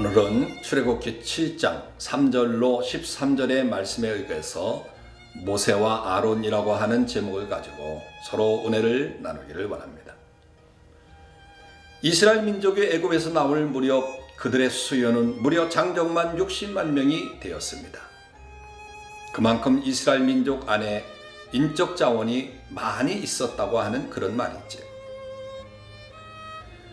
오늘은 출애굽기 7장 3절로 13절의 말씀에 의해서 모세와 아론이라고 하는 제목을 가지고 서로 은혜를 나누기를 원합니다. 이스라엘 민족이 애굽에서 나올 무렵 그들의 수요는 무려 장정만 60만 명이 되었습니다. 그만큼 이스라엘 민족 안에 인적 자원이 많이 있었다고 하는 그런 말이죠.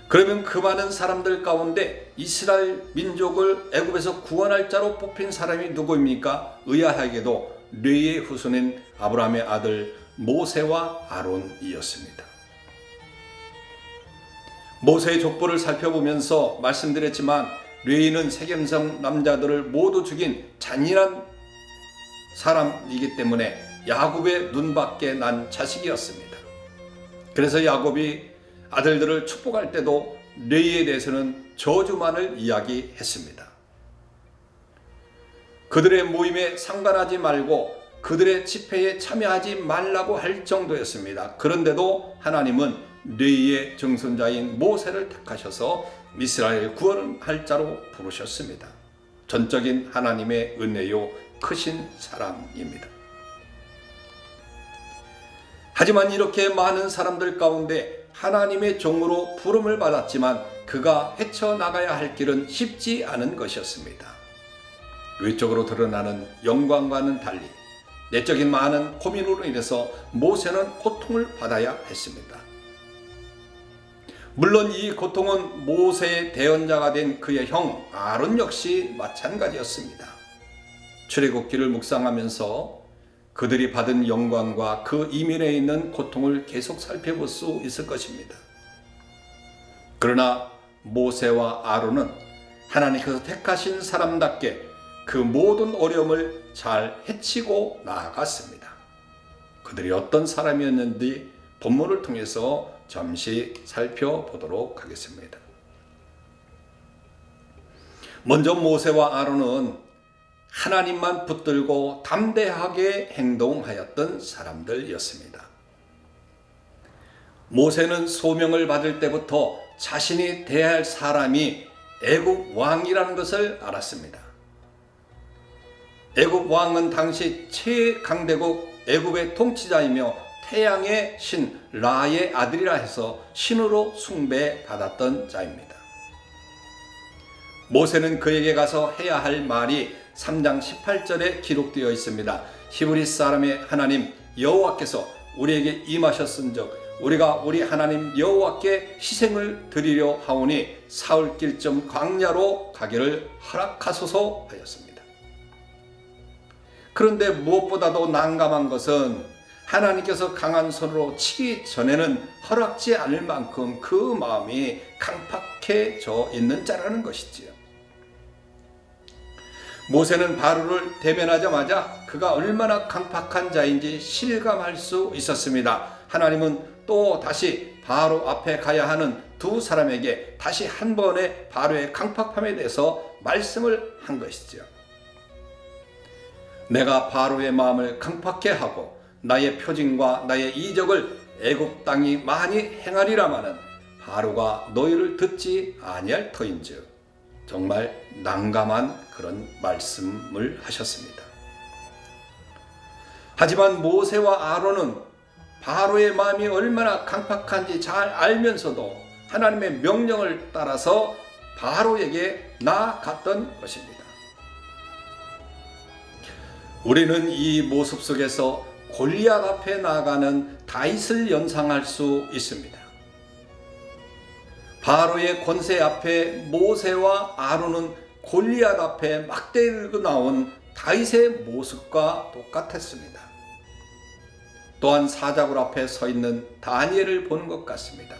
그러면 그 많은 사람들 가운데 이스라엘 민족을 애굽에서 구원할 자로 뽑힌 사람이 누구입니까? 의아하게도 르의 후손인 아브라함의 아들 모세와 아론이었습니다. 모세의 족보를 살펴보면서 말씀드렸지만 르이는 세겜성 남자들을 모두 죽인 잔인한 사람이기 때문에 야곱의 눈밖에 난 자식이었습니다. 그래서 야곱이 아들들을 축복할 때도 르이에 대해서는 저주만을 이야기했습니다. 그들의 모임에 상관하지 말고 그들의 집회에 참여하지 말라고 할 정도였습니다. 그런데도 하나님은 르이의 증손자인 모세를 택하셔서 이스라엘 구원할 자로 부르셨습니다. 전적인 하나님의 은혜요 크신 사랑입니다. 하지만 이렇게 많은 사람들 가운데 하나님의 종으로 부름을 받았지만 그가 헤쳐나가야 할 길은 쉽지 않은 것이었습니다. 외적으로 드러나는 영광과는 달리 내적인 많은 고민으로 인해서 모세는 고통을 받아야 했습니다. 물론 이 고통은 모세의 대언자가 된 그의 형 아론 역시 마찬가지였습니다. 출애굽기를 묵상하면서 그들이 받은 영광과 그 이면에 있는 고통을 계속 살펴볼 수 있을 것입니다. 그러나 모세와 아론은 하나님께서 택하신 사람답게 그 모든 어려움을 잘 헤치고 나아갔습니다. 그들이 어떤 사람이었는지 본문을 통해서 잠시 살펴보도록 하겠습니다. 먼저 모세와 아론은 하나님만 붙들고 담대하게 행동하였던 사람들이었습니다. 모세는 소명을 받을 때부터 자신이 대할 사람이 애굽 왕이라는 것을 알았습니다. 애굽 왕은 당시 최강대국 애굽의 통치자이며 태양의 신 라의 아들이라 해서 신으로 숭배받았던 자입니다. 모세는 그에게 가서 해야 할 말이 3장 18절에 기록되어 있습니다. 히브리 사람의 하나님 여호와께서 우리에게 임하셨은즉 우리가 우리 하나님 여호와께 희생을 드리려 하오니 사흘길쯤 광야로 가기를 허락하소서 하였습니다. 그런데 무엇보다도 난감한 것은 하나님께서 강한 손으로 치기 전에는 허락지 않을 만큼 그 마음이 강팍해져 있는 자라는 것이지요. 모세는 바로를 대면하자마자 그가 얼마나 강팍한 자인지 실감할 수 있었습니다. 하나님은 또 다시 바로 앞에 가야 하는 두 사람에게 다시 한 번의 바로의 강팍함에 대해서 말씀을 한 것이죠. 내가 바로의 마음을 강팍케 하고 나의 표징과 나의 이적을 애굽 땅이 많이 행하리라마는 바로가 너희를 듣지 아니할 터인즉 정말 난감한 그런 말씀을 하셨습니다. 하지만 모세와 아론은 바로의 마음이 얼마나 강팍한지 잘 알면서도 하나님의 명령을 따라서 바로에게 나아갔던 것입니다. 우리는 이 모습 속에서 골리앗 앞에 나아가는 다윗을 연상할 수 있습니다. 바로의 권세 앞에 모세와 아론은 골리앗 앞에 막대를 들고 나온 다윗의 모습과 똑같았습니다. 또한 사자굴 앞에 서 있는 다니엘을 보는 것 같습니다.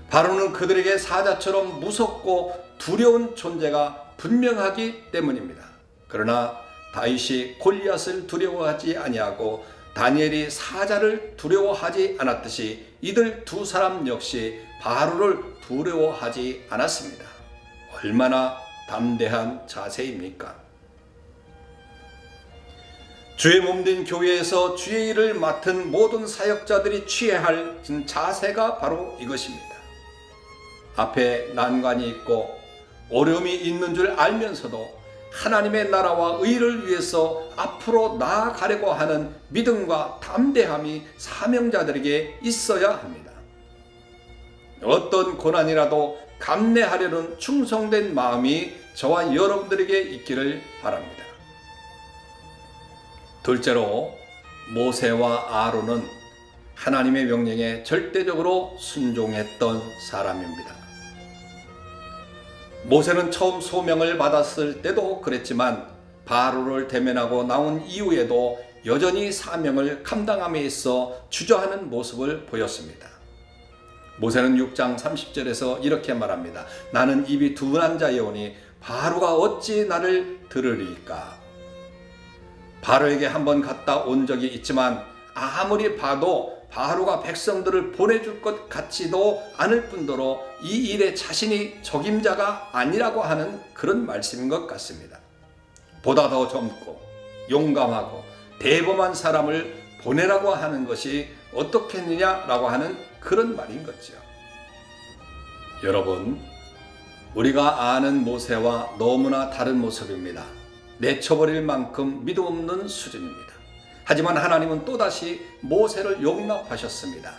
바로는 그들에게 사자처럼 무섭고 두려운 존재가 분명하기 때문입니다. 그러나 다윗이 골리앗을 두려워하지 아니하고 다니엘이 사자를 두려워하지 않았듯이 이들 두 사람 역시 바로를 두려워하지 않았습니다. 얼마나 담대한 자세입니까? 주의 몸된 교회에서 주의 일을 맡은 모든 사역자들이 취해야 할 자세가 바로 이것입니다. 앞에 난관이 있고 어려움이 있는 줄 알면서도 하나님의 나라와 의를 위해서 앞으로 나아가려고 하는 믿음과 담대함이 사명자들에게 있어야 합니다. 어떤 고난이라도 감내하려는 충성된 마음이 저와 여러분들에게 있기를 바랍니다. 둘째로, 모세와 아론은 하나님의 명령에 절대적으로 순종했던 사람입니다. 모세는 처음 소명을 받았을 때도 그랬지만 바로를 대면하고 나온 이후에도 여전히 사명을 감당함에 있어 주저하는 모습을 보였습니다. 모세는 6장 30절에서 이렇게 말합니다. 나는 입이 둔한 자여오니 바로가 어찌 나를 들으리까. 바로에게 한번 갔다 온 적이 있지만 아무리 봐도 바로가 백성들을 보내줄 것 같지도 않을 뿐더러 이 일에 자신이 적임자가 아니라고 하는 그런 말씀인 것 같습니다. 보다 더 젊고 용감하고 대범한 사람을 보내라고 하는 것이 어떻겠느냐라고 하는 그런 말인 거죠. 여러분, 우리가 아는 모세와 너무나 다른 모습입니다. 내쳐버릴 만큼 믿음 없는 수준입니다. 하지만 하나님은 또다시 모세를 용납하셨습니다.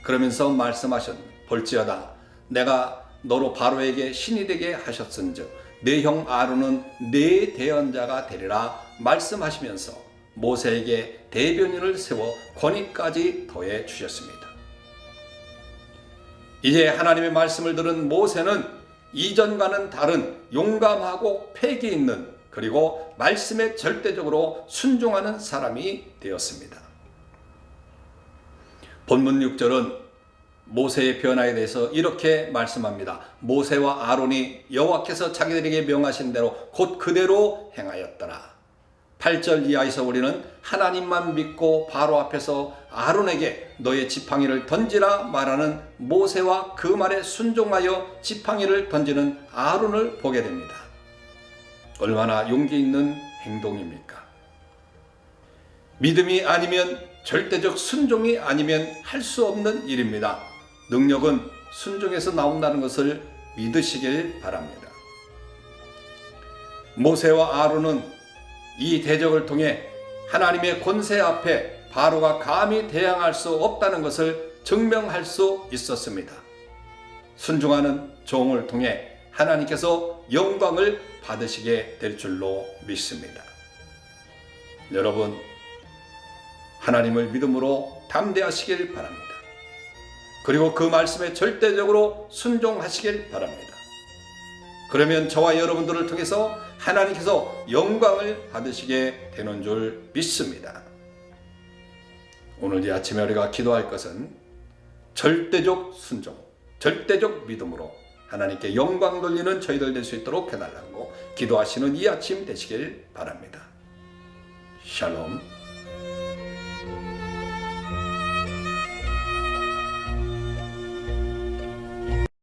그러면서 말씀하셨 볼지어다 내가 너로 바로에게 신이 되게 하셨은즉 내 형 아론은 내 대언자가 되리라 말씀하시면서 모세에게 대변인을 세워 권위까지 더해 주셨습니다. 이제 하나님의 말씀을 들은 모세는 이전과는 다른 용감하고 패기 있는 그리고 말씀에 절대적으로 순종하는 사람이 되었습니다. 본문 6절은 모세의 변화에 대해서 이렇게 말씀합니다. 모세와 아론이 여호와께서 자기들에게 명하신 대로 곧 그대로 행하였더라. 8절 이하에서 우리는 하나님만 믿고 바로 앞에서 아론에게 너의 지팡이를 던지라 말하는 모세와 그 말에 순종하여 지팡이를 던지는 아론을 보게 됩니다. 얼마나 용기 있는 행동입니까? 믿음이 아니면 절대적 순종이 아니면 할 수 없는 일입니다. 능력은 순종에서 나온다는 것을 믿으시길 바랍니다. 모세와 아론은 이 대적을 통해 하나님의 권세 앞에 바로가 감히 대항할 수 없다는 것을 증명할 수 있었습니다. 순종하는 종을 통해 하나님께서 영광을 받으시게 될 줄로 믿습니다. 여러분, 하나님을 믿음으로 담대하시길 바랍니다. 그리고 그 말씀에 절대적으로 순종하시길 바랍니다. 그러면 저와 여러분들을 통해서 하나님께서 영광을 받으시게 되는 줄 믿습니다. 오늘 이 아침에 우리가 기도할 것은 절대적 순종, 절대적 믿음으로 하나님께 영광 돌리는 저희들 될 수 있도록 해달라고 기도하시는 이 아침 되시길 바랍니다. 샬롬.